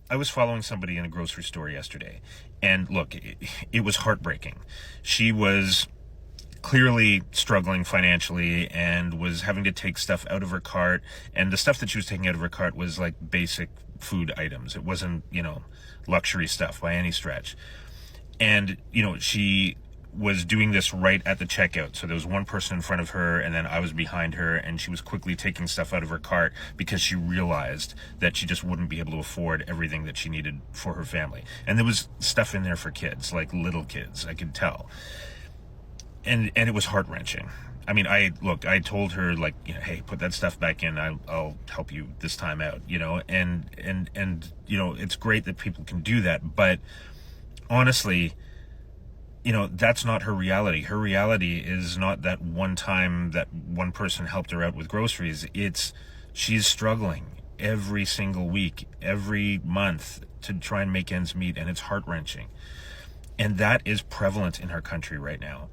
I was following somebody in a grocery store yesterday, and look, it was heartbreaking. She was clearly struggling financially and was having to take stuff out of her cart, and the stuff that she was taking out of her cart was like basic food items. It wasn't, luxury stuff by any stretch. And, she was doing this right at the checkout. So there was one person in front of her, and then I was behind her, and she was quickly taking stuff out of her cart because she realized that she just wouldn't be able to afford everything that she needed for her family. And there was stuff in there for kids, like little kids, I could tell. And it was heart-wrenching. I mean, I told her, hey, put that stuff back in. I'll help you this time out, and it's great that people can do that. But honestly, that's not her reality. Her reality is not that one time that one person helped her out with groceries. She's struggling every single week, every month to try and make ends meet, and it's heart-wrenching. And that is prevalent in our country right now.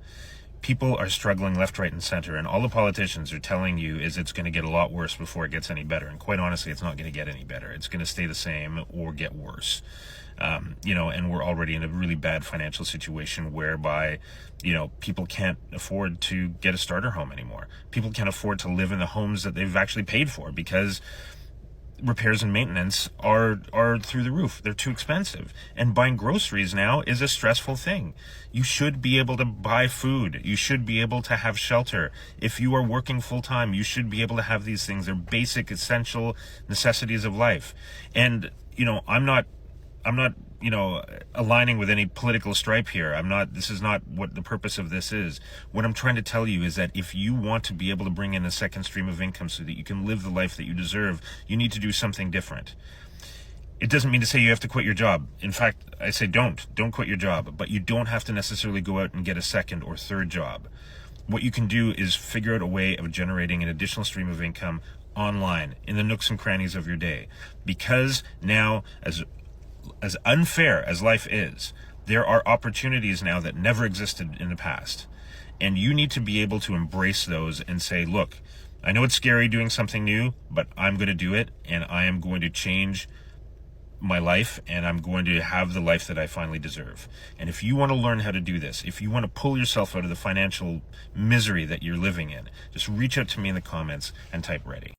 People are struggling left, right, and center, and all the politicians are telling you is it's going to get a lot worse before it gets any better. And quite honestly, it's not going to get any better. It's going to stay the same or get worse. And we're already in a really bad financial situation whereby, people can't afford to get a starter home anymore. People can't afford to live in the homes that they've actually paid for because repairs and maintenance are through the roof. They're too expensive. And buying groceries now is a stressful thing. You should be able to buy food. You should be able to have shelter. If you are working full time, you should be able to have these things. They're basic, essential necessities of life. And, I'm not, aligning with any political stripe here. This is not what the purpose of this is. What I'm trying to tell you is that if you want to be able to bring in a second stream of income so that you can live the life that you deserve, you need to do something different. It doesn't mean to say you have to quit your job. In fact, I say don't quit your job, but you don't have to necessarily go out and get a second or third job. What you can do is figure out a way of generating an additional stream of income online in the nooks and crannies of your day. Because now, as unfair as life is, there are opportunities now that never existed in the past. And you need to be able to embrace those and say, look, I know it's scary doing something new, but I'm going to do it, and I am going to change my life, and I'm going to have the life that I finally deserve. And if you want to learn how to do this, if you want to pull yourself out of the financial misery that you're living in, just reach out to me in the comments and type ready.